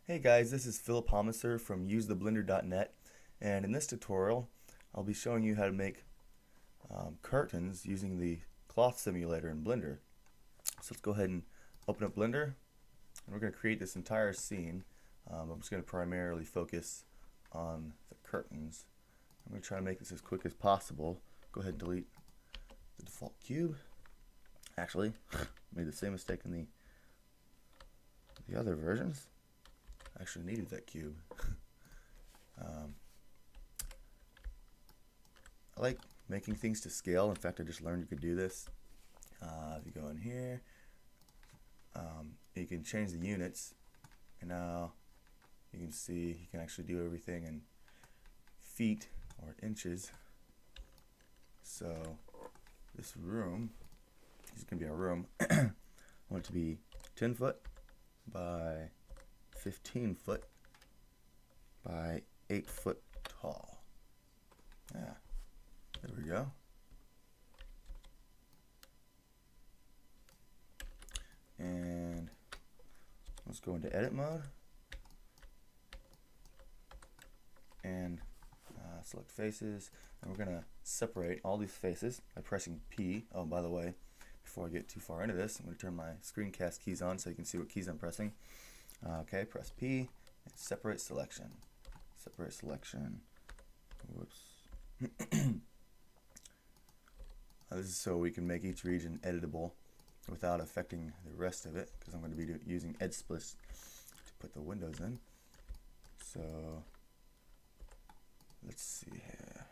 Hey guys, this is Philip Homiser from UseTheBlender.net, and in this tutorial I'll be showing you how to make curtains using the cloth simulator in Blender. So let's go ahead and open up Blender, and we're going to create this entire scene. I'm just going to primarily focus on the curtains. I'm going to try to make this as quick as possible. Go ahead and delete the default cube. Actually, made the same mistake in the other versions. Actually needed that cube. I like making things to scale. In fact, I just learned you could do this. If you go in here, you can change the units, and now you can see you can actually do everything in feet or inches. So this room is going to be a room. I want it to be 10 foot by 15 foot by 8 foot tall. Yeah, there we go. And let's go into edit mode and select faces, and we're gonna separate all these faces by pressing P. Oh, by the way, before I get too far into this, I'm going to turn my screencast keys on so you can see what keys I'm pressing. Okay, press P and separate selection. Separate selection. Whoops. This is so we can make each region editable without affecting the rest of it, because I'm going to be using edge splits to put the windows in. So let's see here.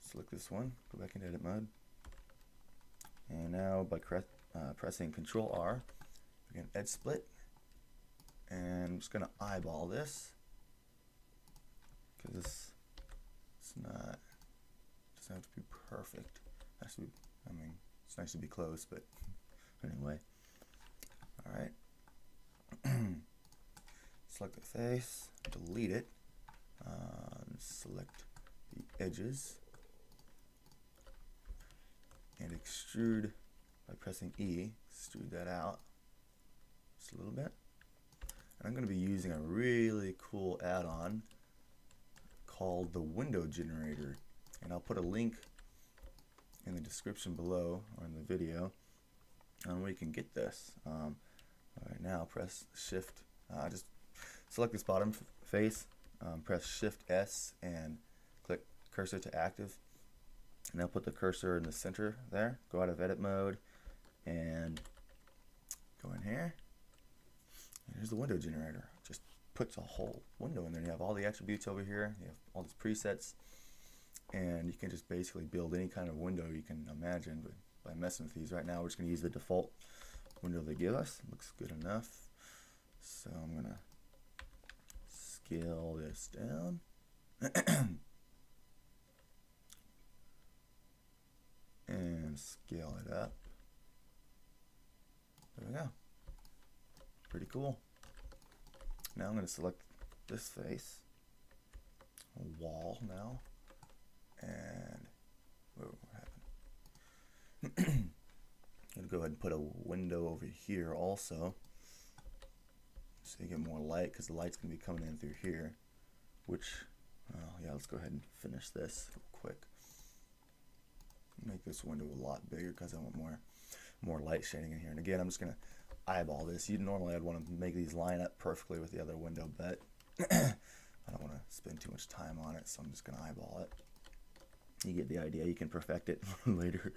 Select this one, go back into edit mode, and now by pressing Control R, we can edge split. And I'm just going to eyeball this, because it's not, it doesn't have to be perfect. It has to be, I mean, it's nice to be close, but anyway. Alright. Select the face, delete it, select the edges, and extrude by pressing E. Extrude that out just a little bit. And I'm going to be using a really cool add-on called the window generator, and I'll put a link in the description below or in the video on where you can get this. Right now, press Shift. Just select this bottom face, press Shift S, and click cursor to active. And I'll put the cursor in the center there. Go out of edit mode and go in here. Here's the window generator. Just puts a whole window in there. You have all the attributes over here. You have all these presets, and you can just basically build any kind of window you can imagine by messing with these. Right now, we're just going to use the default window they give us. Looks good enough. So I'm going to scale this down. And scale it up. There we go. Pretty cool. Now I'm going to select this face, a wall now, and whoa, what happened? I'm going to go ahead and put a window over here also, so you get more light, because the light's going to be coming in through here, which, yeah, let's go ahead and finish this real quick. Make this window a lot bigger because I want more light shading in here. And again, I'm just going to eyeball this. Normally I'd want to make these line up perfectly with the other window, but I don't want to spend too much time on it, so I'm just going to eyeball it. You get the idea. You can perfect it later.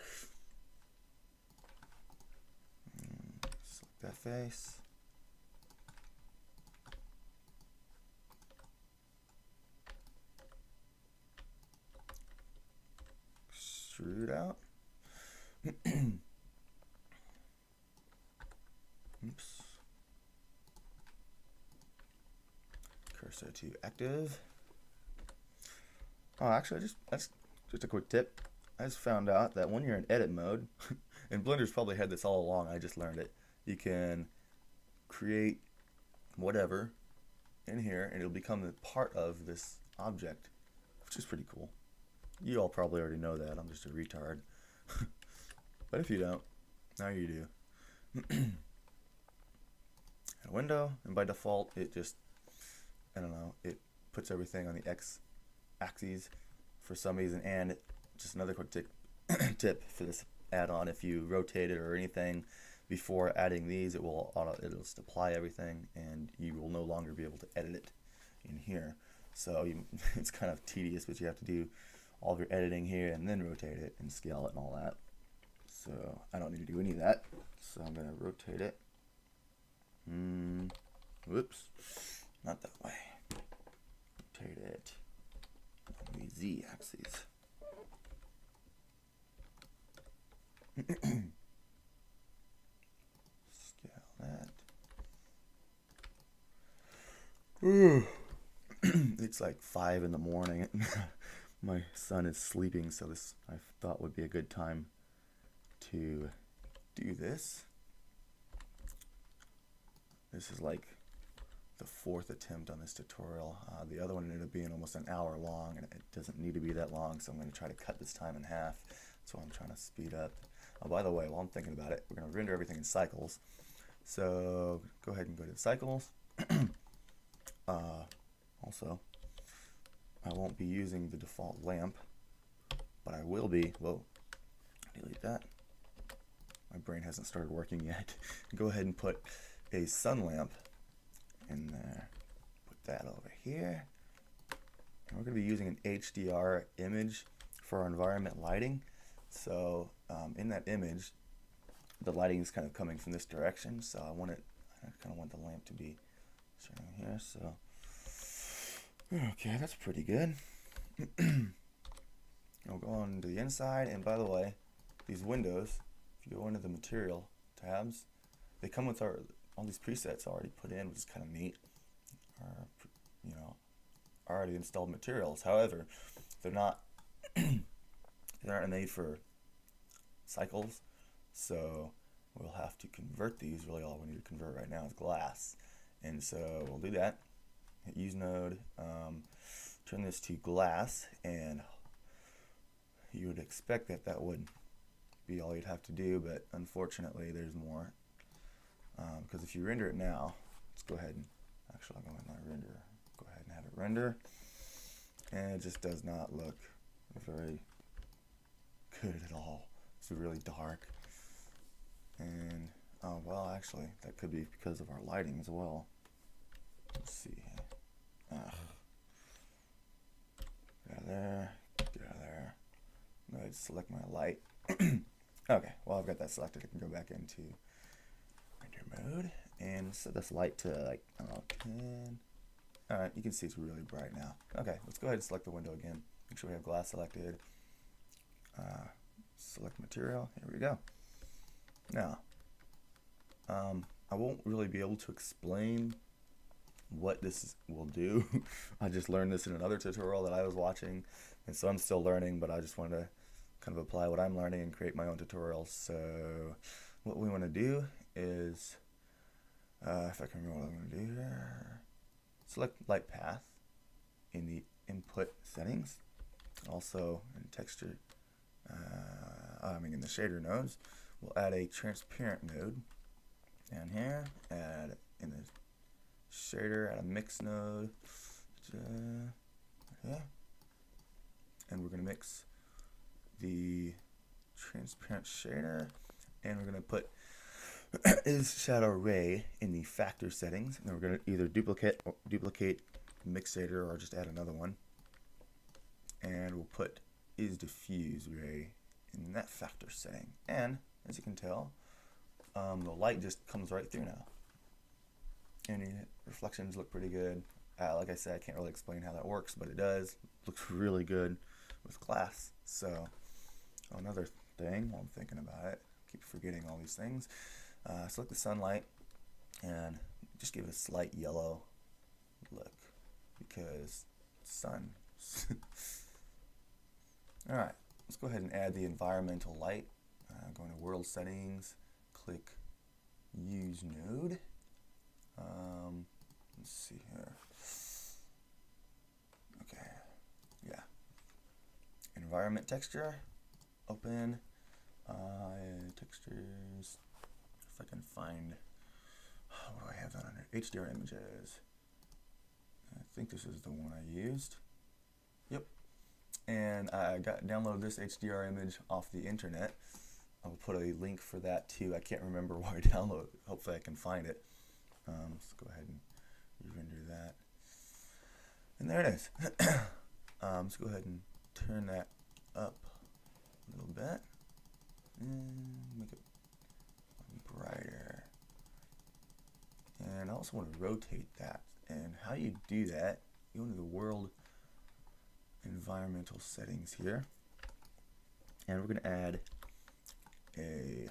Select that face. Extrude out. Oops. Cursor to active. Oh, actually, that's just a quick tip. I just found out that when you're in edit mode, and Blender's probably had this all along, I just learned it, you can create whatever in here, and it'll become a part of this object, which is pretty cool. You all probably already know that. I'm just a retard. But if you don't, now you do. add a window, and by default it just, I don't know, it puts everything on the X axes for some reason. And just another quick tip for this add-on: if you rotate it or anything before adding these, it'll just apply everything, and you will no longer be able to edit it in here. So it's kind of tedious, but you have to do all of your editing here and then rotate it and scale it and all that. So I don't need to do any of that. So I'm going to rotate it. Whoops, not that way. Rotate it on the Z axis. Scale that. It's like 5 in the morning. My son is sleeping, so this I thought would be a good time to do this. This is like the 4th attempt on this tutorial. The other one ended up being almost an hour long, and it doesn't need to be that long, so I'm going to try to cut this time in half. That's why I'm trying to speed up. Oh, by the way, while I'm thinking about it, we're going to render everything in cycles. So go ahead and go to cycles. Also, I won't be using the default lamp, but I will be. Whoa, delete that. My brain hasn't started working yet. Go ahead and put a sun lamp in there. Put that over here. And we're going to be using an HDR image for our environment lighting. So in that image, the lighting is kind of coming from this direction. So I kind of want the lamp to be starting here. So okay, that's pretty good. I'll go on to the inside, and by the way, these windows, if you go into the material tabs, they come with all these presets already put in, which is kind of neat. Or, you know, already installed materials. However, they're not made for cycles, so we'll have to convert these. Really, all we need to convert right now is glass, and so we'll do that. Hit use node, turn this to glass, and you would expect that would be all you'd have to do, but unfortunately there's more, because if you render it now, let's go ahead and actually I'll go in my render, go ahead and have it render, and it just does not look very good at all. It's really dark, and oh well, actually that could be because of our lighting as well. Let's see. Get out of there. Get out of there. I'm going to select my light. Okay, well I've got that selected. I can go back into render mode and set this light to like, I don't know, 10. Alright, you can see it's really bright now. Okay, let's go ahead and select the window again. Make sure we have glass selected. Select material. Here we go. Now, I won't really be able to explain what this will do. I just learned this in another tutorial that I was watching, and so I'm still learning, but I just wanted to kind of apply what I'm learning and create my own tutorials. So what we want to do is, if I can remember what I'm going to do here, select light path in the input settings, also in texture, in the shader nodes. We'll add a transparent node down here, add in the shader, add a mix node, yeah, and we're going to mix the transparent shader, and we're going to put is shadow ray in the factor settings, and then we're going to either duplicate mix shader or just add another one, and we'll put is diffuse ray in that factor setting, and as you can tell, the light just comes right through now. And the reflections look pretty good. Like I said, I can't really explain how that works, but it does. Looks really good with glass. So another thing while I'm thinking about it, keep forgetting all these things. Select the sunlight and just give it a slight yellow look because sun. Alright, let's go ahead and add the environmental light. Go into world settings, click use node. Let's see here. Okay, yeah. Environment texture, open. Textures. If I can find what do I have that under? HDR images. I think this is the one I used. Yep. And I downloaded this HDR image off the internet. I'll put a link for that too. I can't remember where I downloaded it. Hopefully I can find it. Let's go ahead and render that. And there it is. Let's go ahead and turn that up a little bit. And make it brighter. And I also want to rotate that. And how you do that, you go into the world environmental settings here. And we're going to add a,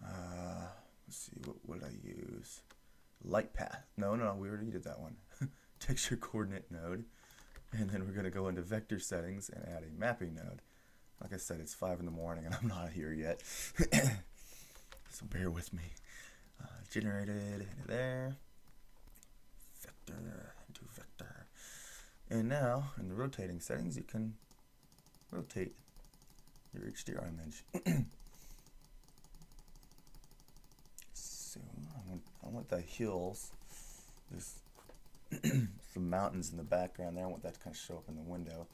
let's see, what did I use? Light path. No, we already did that one. Texture coordinate node. And then we're going to go into vector settings and add a mapping node. Like I said, it's 5 in the morning and I'm not here yet. So bear with me. Generated into there. Vector into vector. And now in the rotating settings, you can rotate your HDR image. So I want the hills. There's some mountains in the background there. I want that to kind of show up in the window.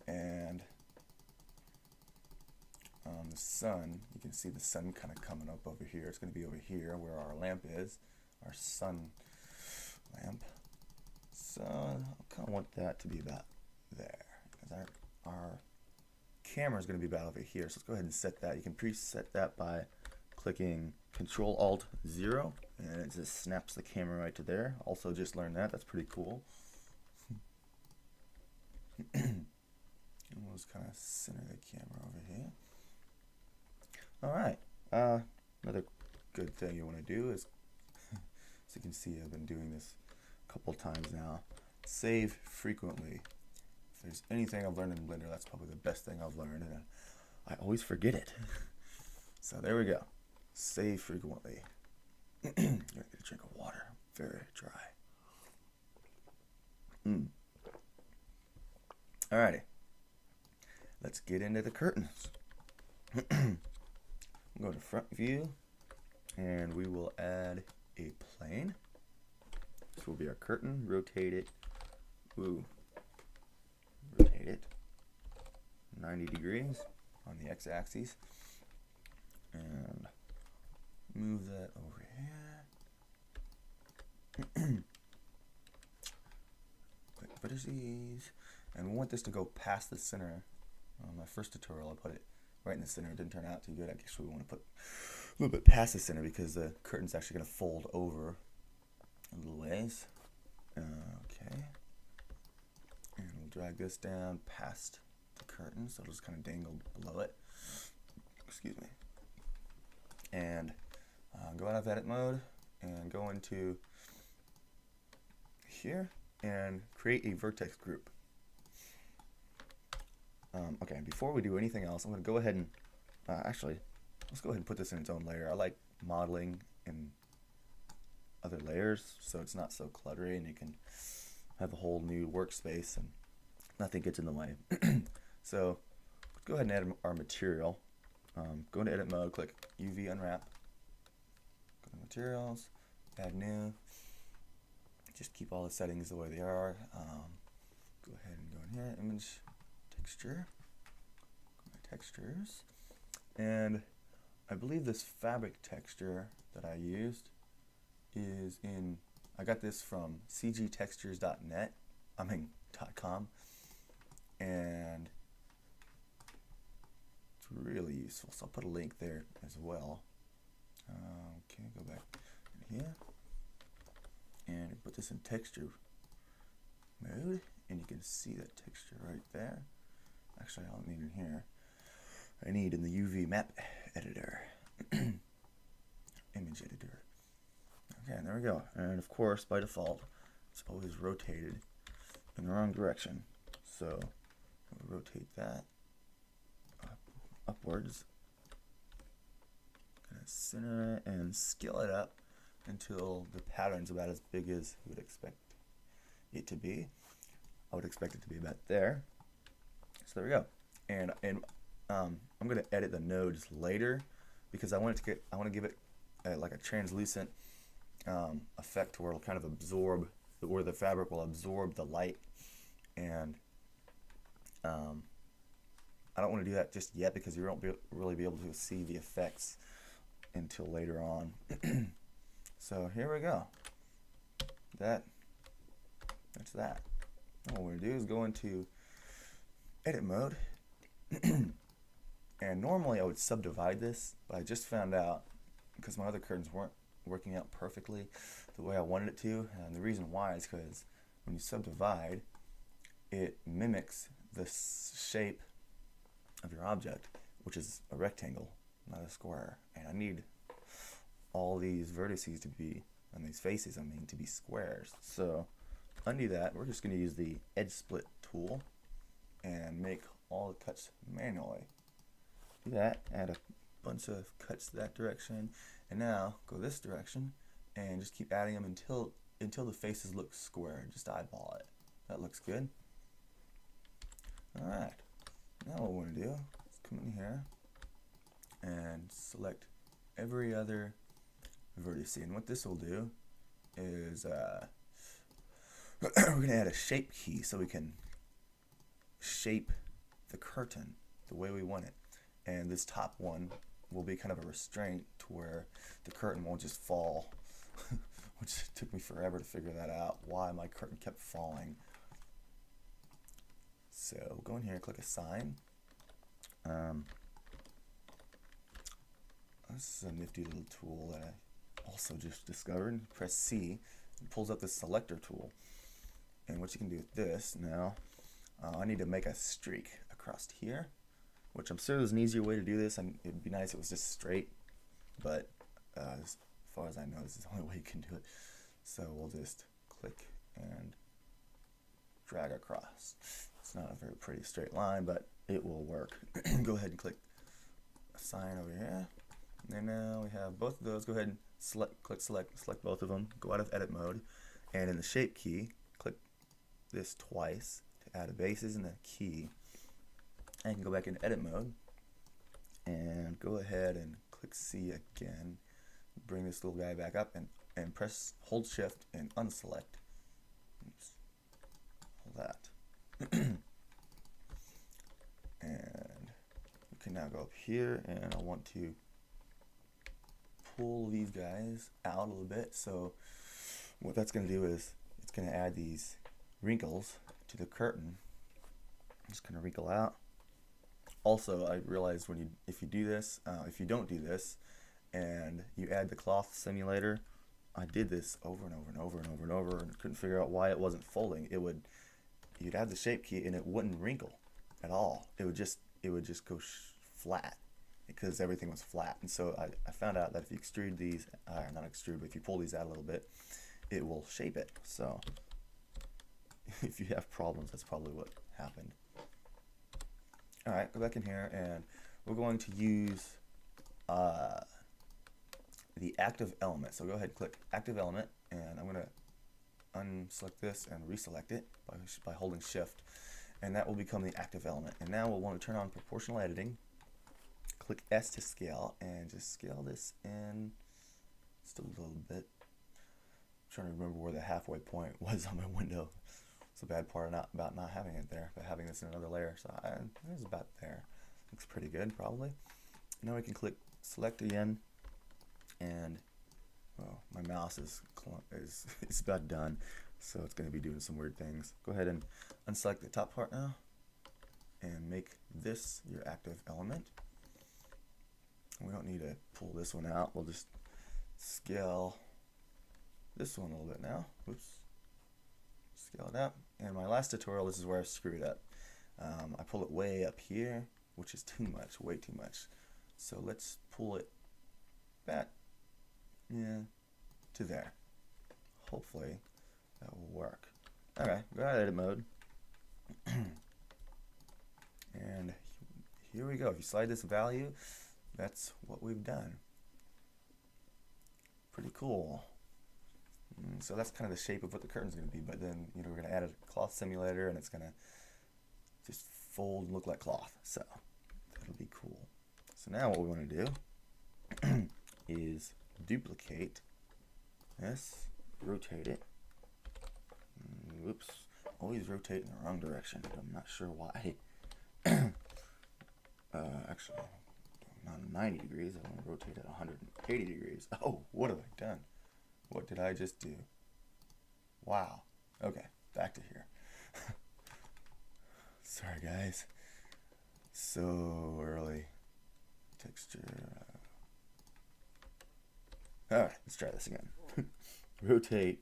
And the sun, you can see the sun kind of coming up over here. It's going to be over here where our lamp is, our sun lamp. So I kind of want that to be about there, because our camera is going to be about over here. So let's go ahead and set that. You can preset that by clicking Control-Alt-0, and it just snaps the camera right to there. Also just learned that. That's pretty cool. And we'll just kind of center the camera over here. Alright, another good thing you want to do is, as you can see, I've been doing this a couple times now, save frequently. If there's anything I've learned in Blender, that's probably the best thing I've learned, and I always forget it. So there we go, save frequently. You're going to get a drink of water, very dry. Alrighty, let's get into the curtains. Go to front view, and we will add a plane. This will be our curtain. Rotate it. Rotate it 90 degrees on the x-axis, and move that over here. Click vertices, and we want this to go past the center. On my first tutorial, I put it right in the center. It didn't turn out too good. I guess we want to put a little bit past the center because the curtain's actually going to fold over a little ways. Okay. And we'll drag this down past the curtain, so it'll just kind of dangle below it. Excuse me. And go out of edit mode and go into here and create a vertex group. Okay, before we do anything else, I'm going to go ahead and, actually, let's go ahead and put this in its own layer. I like modeling in other layers, so it's not so cluttery, and you can have a whole new workspace, and nothing gets in the way. So, let's go ahead and add our material. Go into edit mode, click UV unwrap, go to materials, add new, just keep all the settings the way they are. Go ahead and go in here, image, texture, textures, and I believe this fabric texture that I used is in, I got this from cgtextures.net, .com, and it's really useful, so I'll put a link there as well. Okay, go back in here, and put this in texture mode, and you can see that texture right there. Actually, I don't need it here. I need in the UV map editor, image editor. Okay, and there we go. And of course, by default, it's always rotated in the wrong direction. So we'll rotate that upwards. Gonna center it and scale it up until the pattern's about as big as you would expect it to be. I would expect it to be about there. So there we go. And I'm going to edit the nodes later because I want to give it like a translucent effect where it'll kind of absorb, where the fabric will absorb the light, and I don't want to do that just yet because you won't really be able to see the effects until later on. So here we go. That's that. Now what we're going to do is go into edit mode. And normally I would subdivide this, but I just found out because my other curtains weren't working out perfectly the way I wanted it to, and the reason why is because when you subdivide, it mimics the shape of your object, which is a rectangle, not a square. And I need all these vertices to be, and these faces, I mean, to be squares. So undo that. We're just going to use the edge split tool and make all the cuts manually. Do that, add a bunch of cuts that direction, and now go this direction and just keep adding them until the faces look square. Just eyeball it. That looks good. Alright, now what we want to do is come in here and select every other vertex, and what this will do is we're going to add a shape key so we can shape the curtain the way we want it. And this top one will be kind of a restraint to where the curtain won't just fall, which took me forever to figure that out, why my curtain kept falling. So go in here and click Assign. This is a nifty little tool that I also just discovered. Press C, it pulls up this selector tool. And what you can do with this now, I need to make a streak across here, which I'm sure there's an easier way to do this, and it'd be nice if it was just straight, but as far as I know, this is the only way you can do it. So we'll just click and drag across. It's not a very pretty straight line, but it will work. Go ahead and click Assign over here. And now we have both of those. Go ahead and select both of them. Go out of edit mode, and in the shape key, click this twice to add a basis and a key. And you can go back into edit mode and go ahead and click C again. Bring this little guy back up and press hold shift and unselect. Oops. Hold that. And we can now go up here, and I want to pull these guys out a little bit. So what that's going to do is it's going to add these wrinkles to the curtain. I'm just going to wrinkle out. Also, I realized if you don't do this, and you add the cloth simulator, I did this over and over and over and over and over, and couldn't figure out why it wasn't folding. You'd add the shape key, and it wouldn't wrinkle at all. It would just go flat because everything was flat. And so I found out that if you extrude these, not extrude, but if you pull these out a little bit, it will shape it. So if you have problems, that's probably what happened. Alright, go back in here, and we're going to use the active element. So go ahead and click active element, and I'm going to unselect this and reselect it by holding shift, and that will become the active element. And now we'll want to turn on proportional editing. Click S to scale, and just scale this in just a little bit. I'm trying to remember where the halfway point was on my window. It's a bad part about not having it there, but having this in another layer. So it was about there. Looks pretty good, probably. Now we can click select again, and well, my mouse is about done, so it's going to be doing some weird things. Go ahead and unselect the top part now, and make this your active element. We don't need to pull this one out. We'll just scale this one a little bit now. Oops. Scale it up. And my last tutorial, this is where I screwed up. I pulled it way up here, which is too much, way too much. So let's pull it back, to there. Hopefully that will work. Okay, go out of edit mode. And here we go. If you slide this value, that's what we've done. Pretty cool. So that's kind of the shape of what the curtain's going to be, but then we're going to add a cloth simulator, and it's going to just fold and look like cloth. So that'll be cool. So now what we want to do is duplicate this, rotate it. Whoops, always rotate in the wrong direction. I'm not sure why. Actually, not 90 degrees. I want to rotate at 180 degrees. Oh, what have I done? What did I just do? Wow. Okay, back to here. Sorry, guys. So early. Texture. Alright, let's try this again. Rotate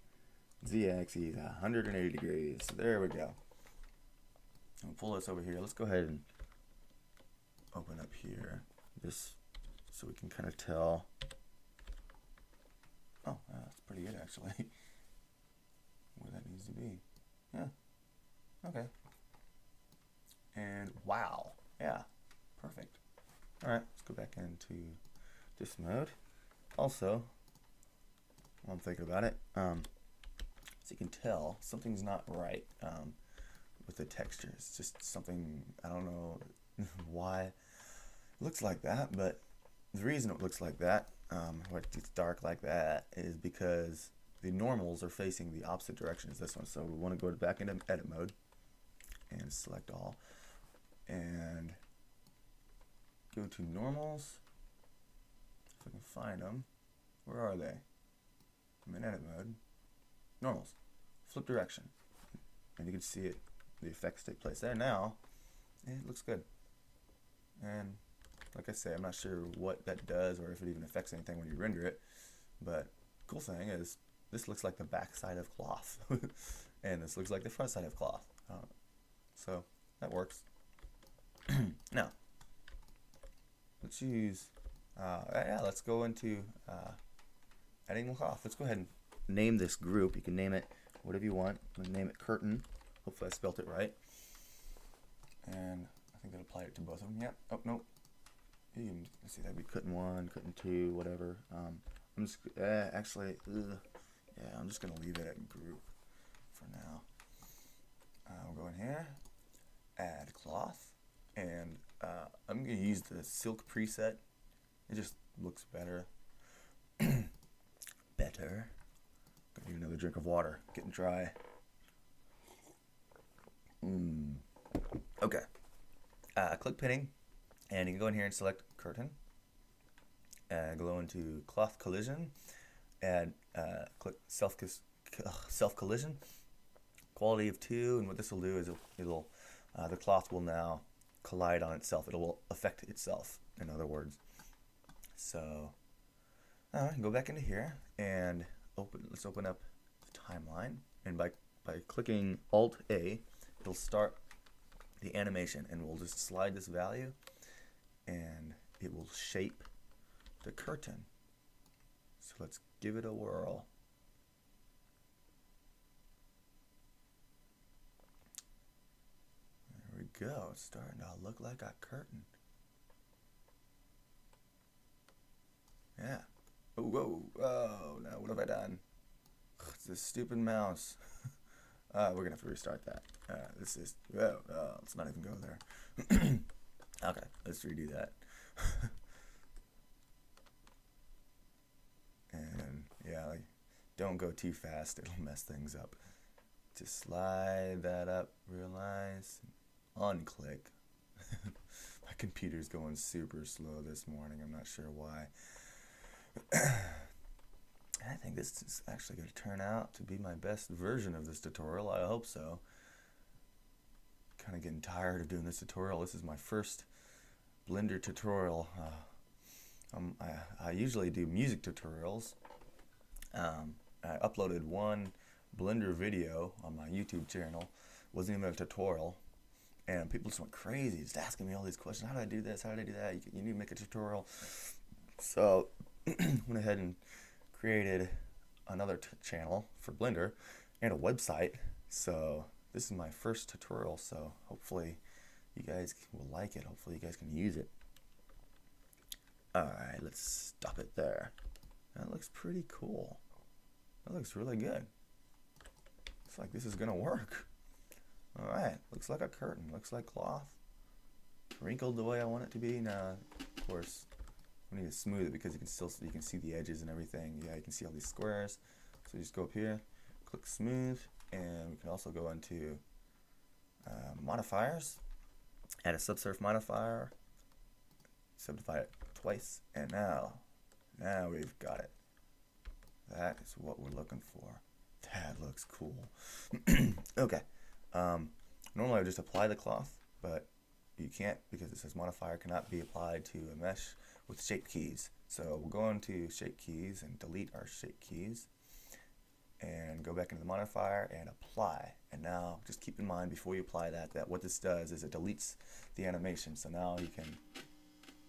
z-axis 180 degrees. There we go. I'll pull this over here. Let's go ahead and open up here. This, so we can kind of tell. Oh, that's pretty good actually. Where that needs to be. Yeah. Okay. And wow. Yeah. Perfect. Alright, let's go back into this mode. Also, while I'm thinking about it, as you can tell, something's not right with the texture. It's just something, I don't know why it looks like that, but the reason it looks like that, why it's dark like that, is because the normals are facing the opposite direction as this one. So we want to go back into edit mode and select all and go to normals. If I can find them. Where are they? I'm in edit mode. Normals. Flip direction. And you can see it, the effects take place there now. And it looks good. And like I say, I'm not sure what that does or if it even affects anything when you render it. But cool thing is, this looks like the back side of cloth. And this looks like the front side of cloth. So that works. Now, let's use, let's go into adding the cloth. Let's go ahead and name this group. You can name it whatever you want. I'm going to name it curtain. Hopefully I spelt it right. And I think that applied it to both of them. Yep. Oh, no. You can, let's see, that'd be curtain 1, curtain 2, whatever. I'm just, actually, yeah, I'm just going to leave it at group for now. We'll go in here, add cloth, and I'm going to use the silk preset. It just looks better. Better. Gonna need another drink of water. Getting dry. Okay. Click pinning, and you can go in here and select curtain. Go into cloth collision. Add click self collision. Quality of 2, and what this will do is it'll the cloth will now collide on itself. It will affect itself, in other words. So go back into here and let's open up the timeline, and by clicking Alt A, it'll start the animation, and we'll just slide this value and it will shape the curtain. So let's give it a whirl. There we go. It's starting to look like a curtain. Yeah. Oh, whoa. Oh, no. What have I done? It's this stupid mouse. We're going to have to restart that. This is... Oh, let's not even go there. Okay. Let's redo that. And, yeah, like, don't go too fast. It'll mess things up. Just slide that up real nice. Unclick. My computer's going super slow this morning. I'm not sure why. I think this is actually going to turn out to be my best version of this tutorial. I hope so. Kind of getting tired of doing this tutorial. This is my first Blender tutorial. I usually do music tutorials. I uploaded one Blender video on my YouTube channel. It wasn't even a tutorial. And people just went crazy, just asking me all these questions. How did I do this? How did I do that? You need to make a tutorial. So went ahead and created another channel for Blender and a website. So this is my first tutorial. So hopefully you guys will like it. Hopefully you guys can use it. Alright, let's stop it there. That looks pretty cool. That looks really good. Looks like this is gonna work. Alright, looks like a curtain, looks like cloth. Wrinkled the way I want it to be. Now, of course, we need to smooth it because you can see the edges and everything. Yeah, you can see all these squares. So you just go up here, click smooth, and we can also go into modifiers, add a subsurf modifier, subdivide it twice, and now we've got it. That is what we're looking for. That looks cool. Okay. Normally I would just apply the cloth, but you can't because it says modifier cannot be applied to a mesh with shape keys. So we'll go into shape keys and delete our shape keys and go back into the modifier and apply. And now just keep in mind before you apply that what this does is it deletes the animation. So now you can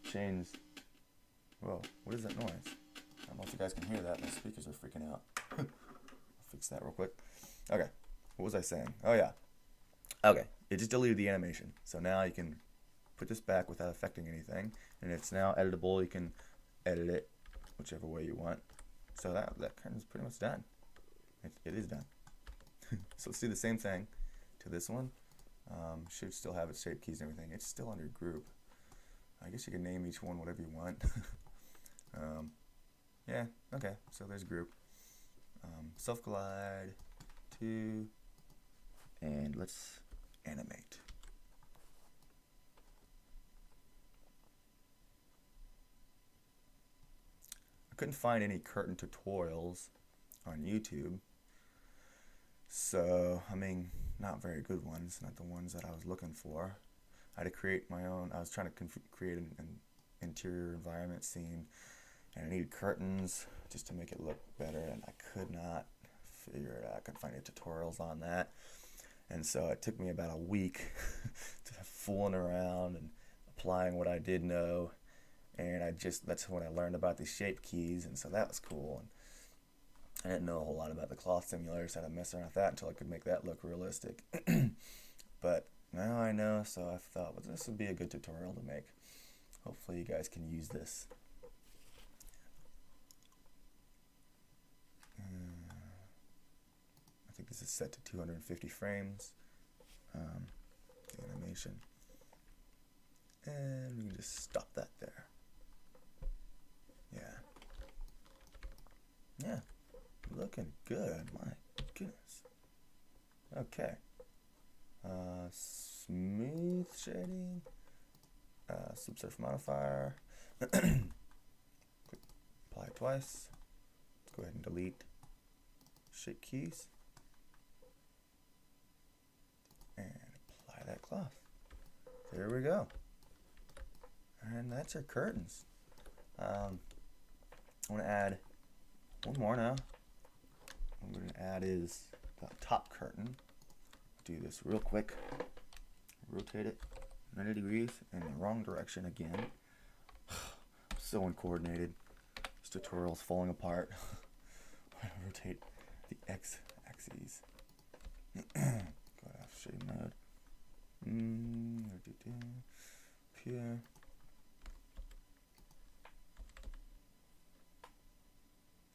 change. Whoa, what is that noise? I don't know if you guys can hear that. My speakers are freaking out. I'll fix that real quick. Okay, what was I saying? Oh yeah. Okay, it just deleted the animation. So now you can put this back without affecting anything, and it's now editable. You can edit it whichever way you want. So that curtain is pretty much done. It is done. So let's do the same thing to this one. Should still have its shape keys and everything. It's still under group. I guess you can name each one whatever you want. Yeah, okay, so there's group. Self-glide, 2, and let's animate. I couldn't find any curtain tutorials on YouTube, so, I mean, not very good ones, not the ones that I was looking for. I had to create my own. I was trying to create an interior environment scene, and I needed curtains just to make it look better, and I could not figure it out. I couldn't find any tutorials on that, and so it took me about a week to fooling around and applying what I did know, and that's when I learned about the shape keys, and so that was cool. And I didn't know a whole lot about the cloth simulators, how to mess around with that until I could make that look realistic. But now I know, so I thought, well, this would be a good tutorial to make. Hopefully you guys can use this. I think this is set to 250 frames. The animation. And we can just stop that there. Yeah. Yeah. Looking good. My goodness. Okay. Smooth shading. Subsurf modifier. Apply twice. Let's go ahead and delete shape keys. And apply that cloth. There we go. And that's our curtains. I want to add one more now. What I'm going to add is the top curtain. Do this real quick. Rotate it 90 degrees in the wrong direction again. So uncoordinated. This tutorial's falling apart. Rotate the x-axis. Go off shade mode. Here.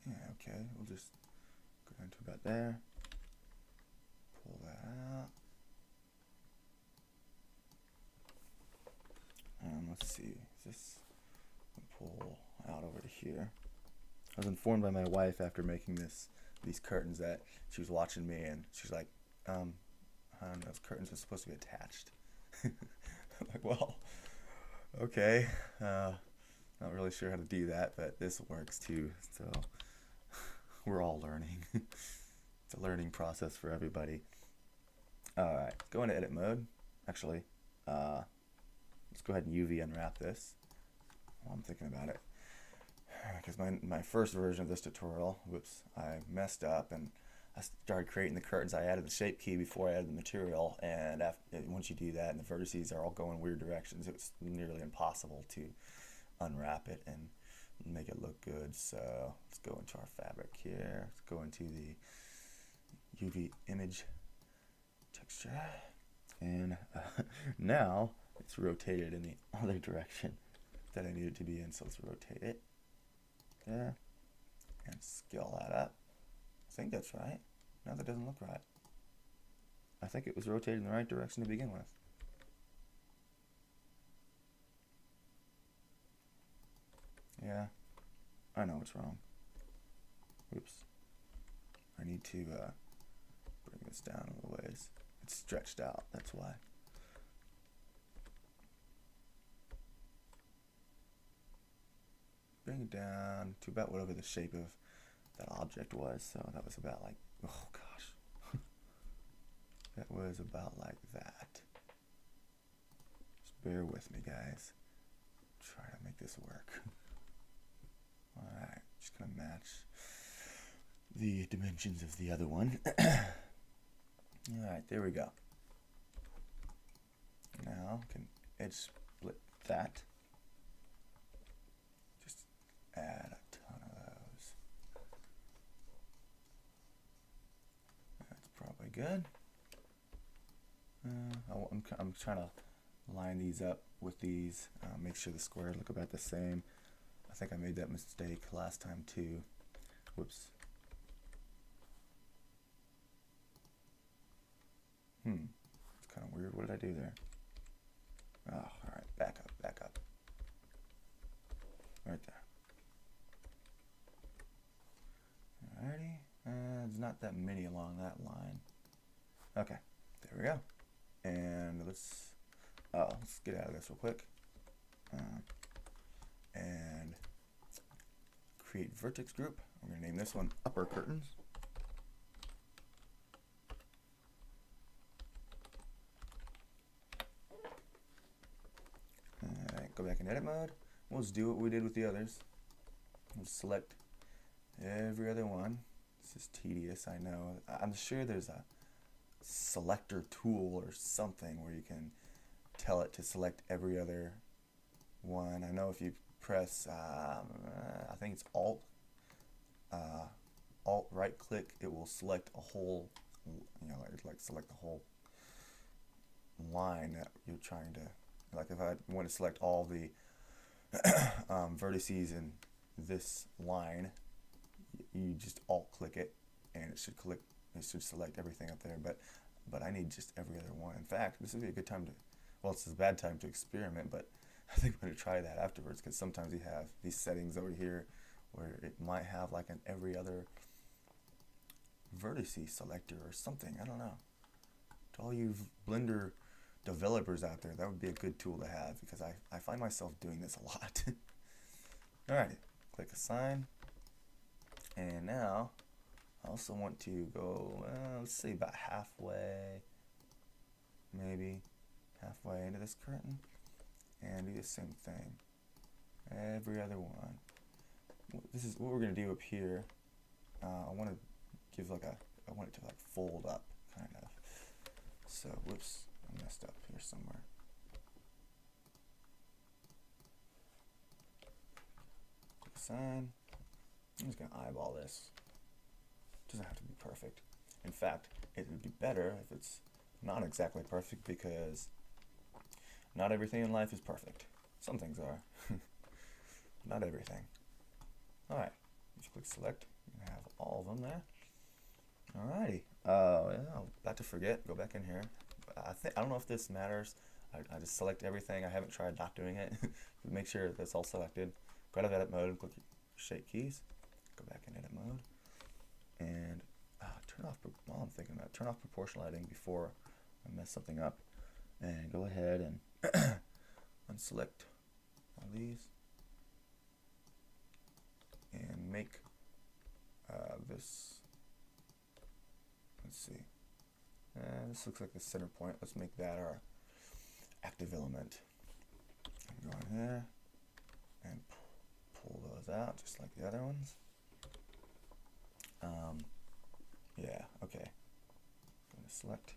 Yeah, okay. We'll just go down to about there. Pull that out. Let's see. This pull out over to here. I was informed by my wife after making these curtains that she was watching me, and she's like, those curtains are supposed to be attached. I'm like, well, okay. Not really sure how to do that, but this works too. So we're all learning. It's a learning process for everybody. Alright, go into edit mode. Actually, let's go ahead and UV unwrap this while I'm thinking about it. Because my first version of this tutorial, whoops, I messed up and I started creating the curtains. I added the shape key before I added the material, and once you do that and the vertices are all going weird directions, it was nearly impossible to unwrap it and make it look good. So let's go into our fabric here. Let's go into the UV image texture, and now it's rotated in the other direction that I need it to be in. So let's rotate it there and scale that up. I think that's right. No, that doesn't look right. I think it was rotated in the right direction to begin with. Yeah, I know what's wrong. Oops. I need to bring this down a little ways. It's stretched out, that's why. Bring it down to about whatever the shape of that object was. So that was about like, oh gosh. That was about like that. Just bear with me, guys. Try to make this work. Alright, just gonna match the dimensions of the other one. Alright, there we go. Now I can edge split that. Just add a ton of those. That's probably good. I'm trying to line these up with these, make sure the squares look about the same. I think I made that mistake last time too. Whoops. It's kind of weird. What did I do there? Oh, alright, back up, back up. Right there. Alrighty, there's not that many along that line. Okay, there we go. And let's get out of this real quick. And create vertex group. I'm going to name this one upper curtains. Alright, go back in edit mode. We'll just do what we did with the others. We'll select every other one. This is tedious, I know. I'm sure there's a selector tool or something where you can tell it to select every other one. I know if you press, I think it's Alt right click, it will select a whole, like select the whole line that you're trying to, like if I want to select all the vertices in this line, you just Alt click it and it should select everything up there, but I need just every other one. In fact, this would be a good time to, well, it's a bad time to experiment, but I think I'm going to try that afterwards, because sometimes you have these settings over here where it might have like an every other vertice selector or something. I don't know. To all you Blender developers out there, that would be a good tool to have, because I find myself doing this a lot. Alrighty, click assign. And now I also want to go, let's see, about halfway, maybe halfway into this curtain, and do the same thing. Every other one. This is what we're going to do up here. I want to give like I want it to like fold up, kind of. So, whoops, I messed up here somewhere. Click assign. I'm just going to eyeball this. It doesn't have to be perfect. In fact, it would be better if it's not exactly perfect, because not everything in life is perfect. Some things are. Not everything. Alright, if you click select, you can have all of them there. Alrighty. Yeah, I'm about to forget. Go back in here. I don't know if this matters. I just select everything. I haven't tried not doing it. Make sure that's all selected. Go out of edit mode and click your shape keys. Go back in edit mode. And turn off, while I'm thinking about it, turn off proportional editing before I mess something up. And go ahead and unselect all these. And make this, let's see, this looks like the center point. Let's make that our active element. Go in here and pull those out just like the other ones. Yeah, okay. I'm going to select,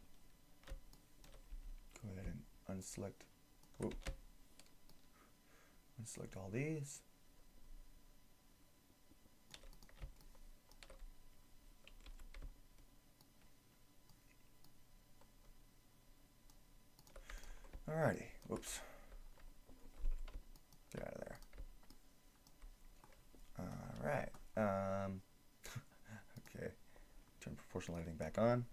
go ahead and unselect, whoop, unselect all these. Alrighty, whoops. Get out of there. Alright. Okay. Turn proportional editing back on.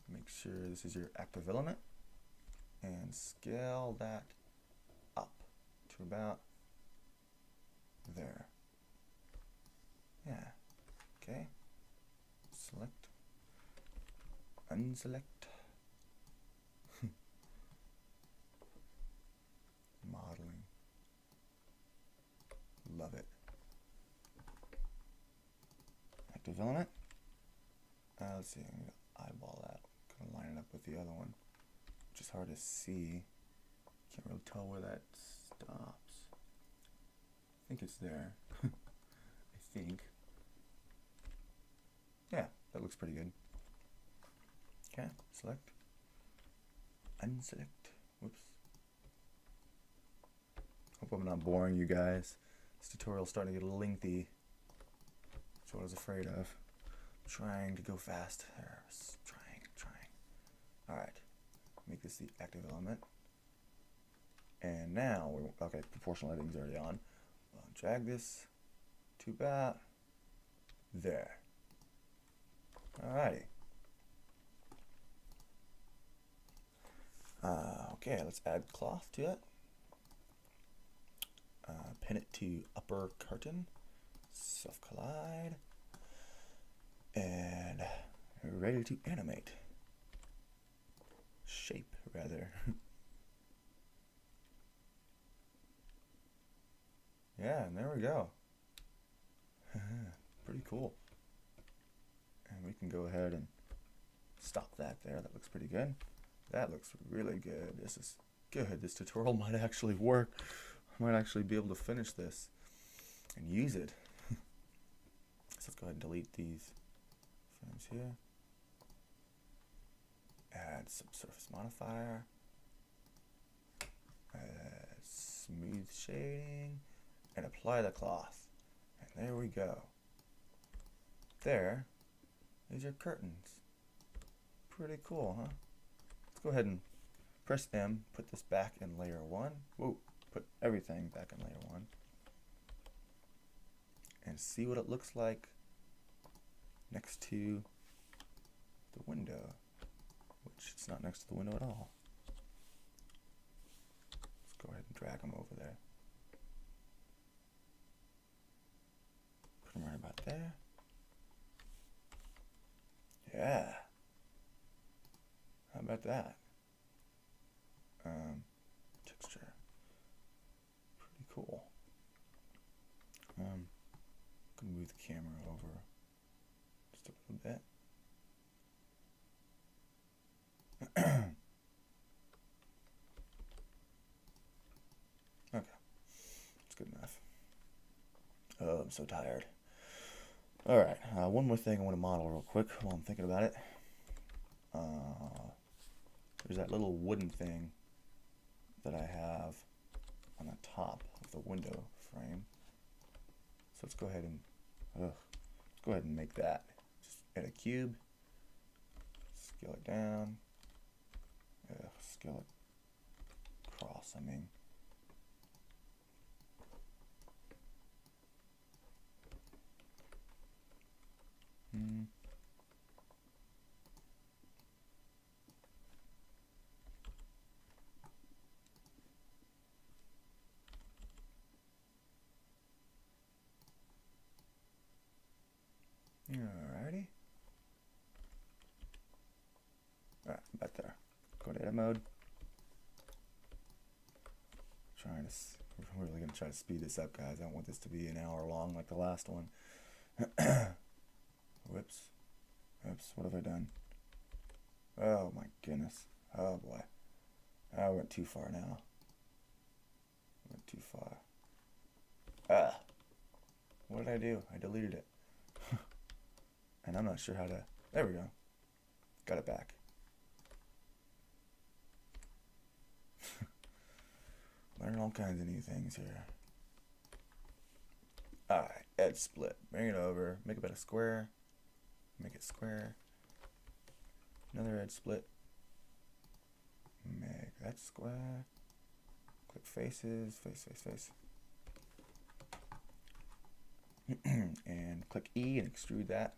Make sure this is your active element. And scale that up to about there. Yeah. Okay. select, unselect, modeling, love it. Active element. Let's see, I'm going to eyeball that, kind of line it up with the other one, which is hard to see. Can't really tell where that stops. I think it's there. I think. Yeah, that looks pretty good. Okay, select, unselect. Whoops. Hope I'm not boring you guys. This tutorial's starting to get a little lengthy. That's what I was afraid of. Trying to go fast. There, trying. Alright, make this the active element. And now, okay, proportional editing's already on. I'll drag this to about there. Alrighty. Okay, let's add cloth to it. Pin it to upper curtain. Self-collide. And we're ready to animate. Shape, rather. Yeah, and there we go. Pretty cool. And we can go ahead and stop that there. That looks pretty good. That looks really good. This is good. This tutorial might actually work. I might actually be able to finish this and use it. So let's go ahead and delete these frames here. Add some surface modifier. Add smooth shading. And apply the cloth. And there we go. There is your curtains. Pretty cool, huh? Let's go ahead and press M, put this back in layer 1. Whoa, put everything back in layer 1. And see what it looks like next to the window, which it's not next to the window at all. Let's go ahead and drag them over there. Put them right about there. Yeah. How about that? Texture. Pretty cool. Can move the camera over just a little bit. Okay, that's good enough. Oh, I'm so tired. All right, one more thing I want to model real quick while I'm thinking about it. There's that little wooden thing that I have on the top of the window frame. So let's go ahead and make that. Just add a cube, scale it down, scale it across, I mean. Alrighty. Alright, about there. Go to edit mode. We're really going to try to speed this up, guys. I don't want this to be an hour long like the last one. Whoops. Oops, what have I done? Oh my goodness. Oh boy. I went too far now. Went too far. Ah. What did I do? I deleted it. And I'm not sure how to... There we go. Got it back. Learning all kinds of new things here. Alright, edge split. Bring it over. Make it about a square. Make it square. Another edge split. Make that square. Click faces. Face. And click E and extrude that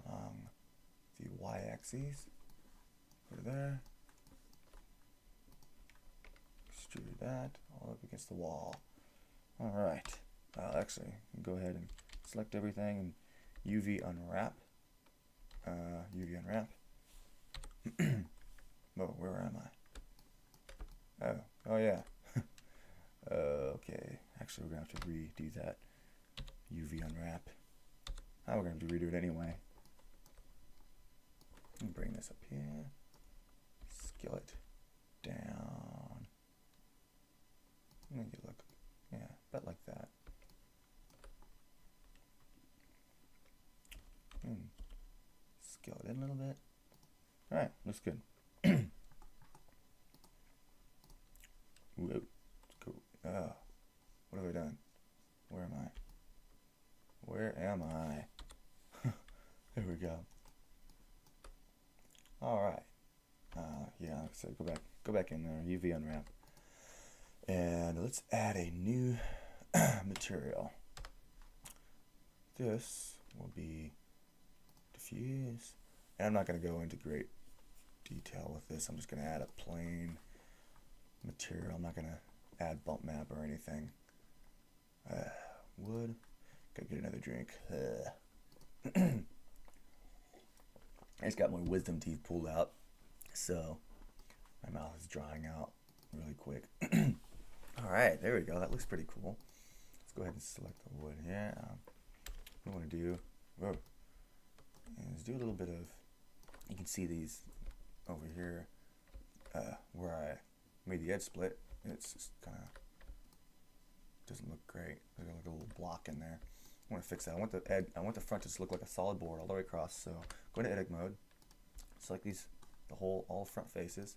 along the y-axis. Go to there. Extrude that all up against the wall. Alright. Actually, go ahead and select everything and UV unwrap. unwrap. Oh, where am I? Oh yeah. Okay, actually we're gonna have to redo that UV unwrap. We're gonna have to redo it anyway. Let me bring this up here. Scale it down. Make it look, yeah, about like that. Scale it in a little bit. All right, looks good. Whoa, cool. What have I done? Where am I? Where am I? There we go. All right. Yeah, like I said, go back in there, UV unwrap, and let's add a new material. This will be diffuse, and I'm not going to go into great detail with this. I'm just going to add a plain material. I'm not going to add bump map or anything. Wood. Gotta get another drink. I just got my wisdom teeth pulled out, so my mouth is drying out really quick. All right, there we go. That looks pretty cool. Let's go ahead and select the wood here. What I want to do, is do a little bit of, you can see these over here, where I made the edge split. It's just kind of doesn't look great. There's like a little block in there. I want to fix that. I want the front to just look like a solid board all the way across. So go into edit mode, select these, all front faces,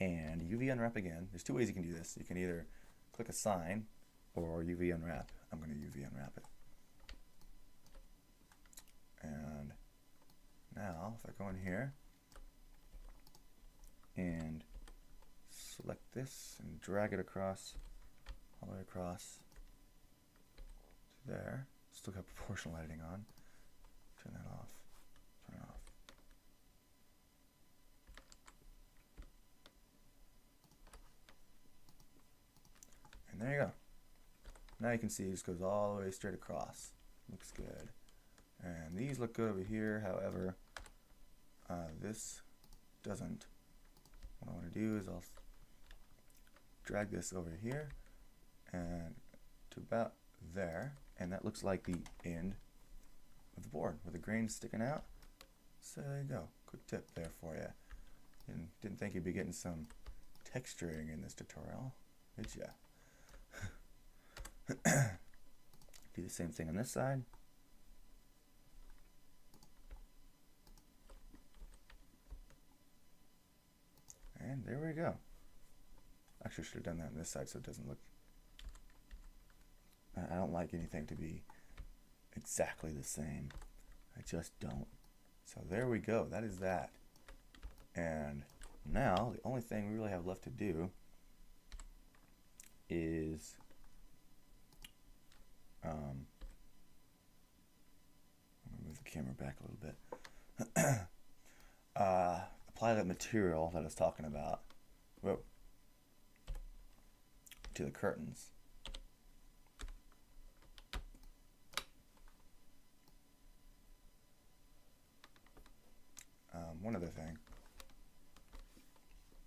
and UV unwrap again. There's two ways you can do this. You can either click a sign or UV unwrap. I'm going to UV unwrap it. And now if I go in here and select this and drag it across, all the way across to there. Still got proportional editing on. Turn that off. Turn it off. And there you go. Now you can see it just goes all the way straight across. Looks good. And these look good over here. However, this doesn't. What I want to do is I'll drag this over here and to about there. And that looks like the end of the board with the grain sticking out. So there you go. Quick tip there for you. And didn't think you'd be getting some texturing in this tutorial, did ya? Do the same thing on this side. And there we go. Actually, I should have done that on this side so it doesn't look. I don't like anything to be exactly the same. I just don't. So there we go. That is that. And now the only thing we really have left to do is I'm gonna move the camera back a little bit. Apply that material that I was talking about to the curtains. One other thing.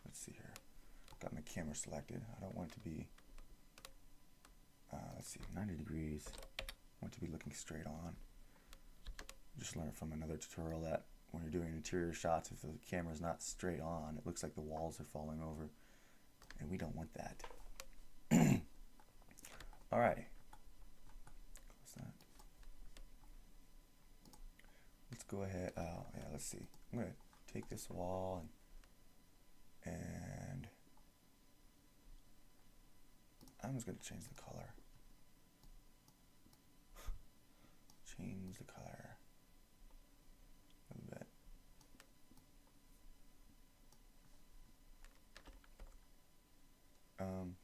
Let's see here. Got my camera selected. I don't want it to be, let's see, 90 degrees. I want it to be looking straight on. Just learned from another tutorial that when you're doing interior shots, if the camera's not straight on, it looks like the walls are falling over. And we don't want that. Alrighty. Close that. Let's go ahead. Yeah, let's see. I'm going to take this wall and I'm just going to change the color. Change the color a little bit.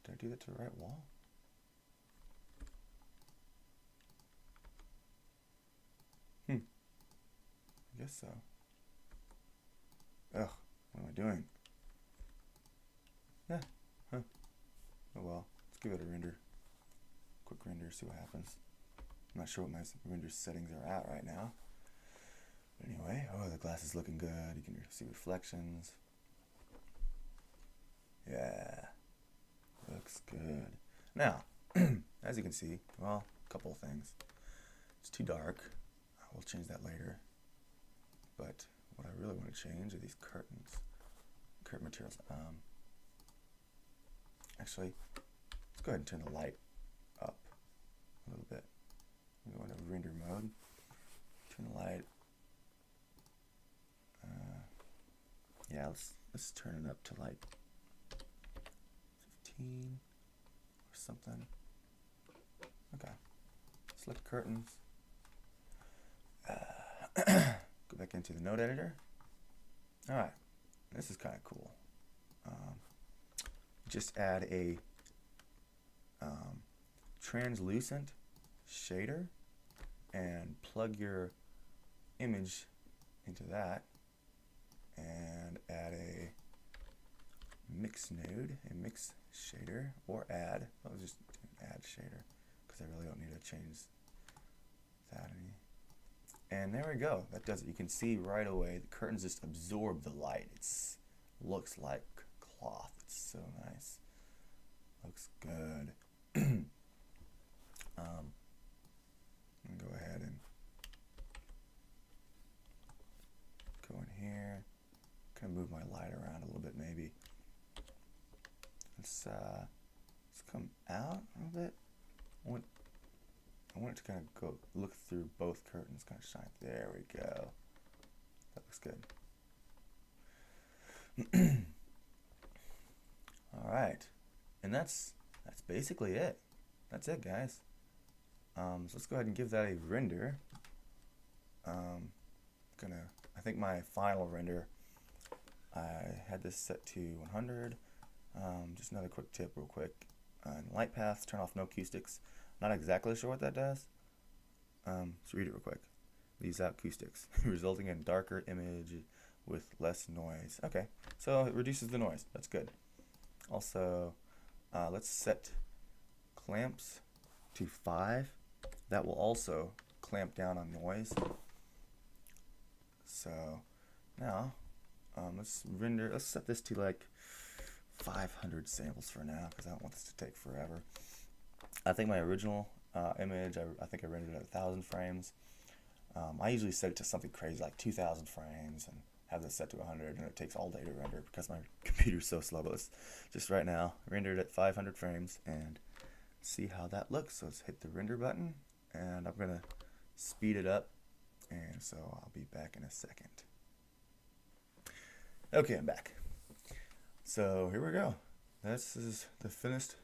Did I do that to the right wall? I guess so. Ugh, what am I doing? Yeah, huh. Oh well, let's give it a render. Quick render, see what happens. I'm not sure what my render settings are at right now. Anyway, oh, the glass is looking good. You can see reflections. Yeah, looks good. Now, as you can see, well, a couple of things. It's too dark. We'll change that later. But what I really want to change are these curtains, curtain materials. Actually, let's go ahead and turn the light up a little bit. We go into render mode. Turn the light. Yeah, let's turn it up to like 15 or something. Okay. Select curtains. Go back into the node editor. All right, this is kind of cool. Just add a translucent shader and plug your image into that, and add a mix node, a mix shader, or add. I'll just do an add shader because I really don't need to change that any. And there we go. That does it. You can see right away the curtains just absorb the light. It's looks like cloth. It's so nice. Looks good. I'm gonna go ahead and go in here. Kind of move my light around a little bit, maybe. Let's come out a little bit. I want it to kind of go look through both curtains, kind of shine. There we go. That looks good. All right, and that's basically it. That's it, guys. So let's go ahead and give that a render. I think my final render, I had this set to 100. Just another quick tip real quick. In light paths, turn off no acoustics. Not exactly sure what that does. Let's read it real quick. Leaves out acoustics, resulting in darker image with less noise. Okay, so it reduces the noise. That's good. Also, let's set clamps to 5. That will also clamp down on noise. So now let's set this to like 500 samples for now because I don't want this to take forever. I think my original image, I think I rendered at 1,000 frames. I usually set it to something crazy like 2,000 frames and have this set to 100, and it takes all day to render because my computer's so slow. But let's just right now render it at 500 frames and see how that looks. So let's hit the render button, and I'm gonna speed it up, and so I'll be back in a second. Okay, I'm back. So here we go. This is the finished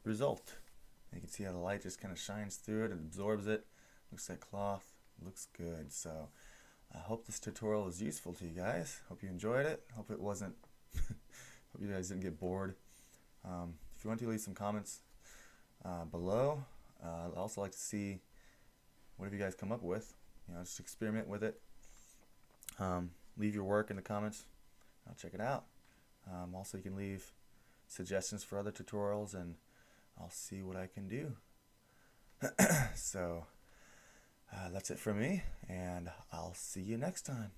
result. You can see how the light just kind of shines through it and absorbs it. Looks like cloth. Looks good. So I hope this tutorial was useful to you guys. Hope you enjoyed it. Hope it wasn't. Hope you guys didn't get bored. If you want to leave some comments below, I'd also like to see whatever you guys come up with. Just experiment with it. Leave your work in the comments. I'll check it out. Also, you can leave suggestions for other tutorials, and I'll see what I can do. So that's it from me, and I'll see you next time.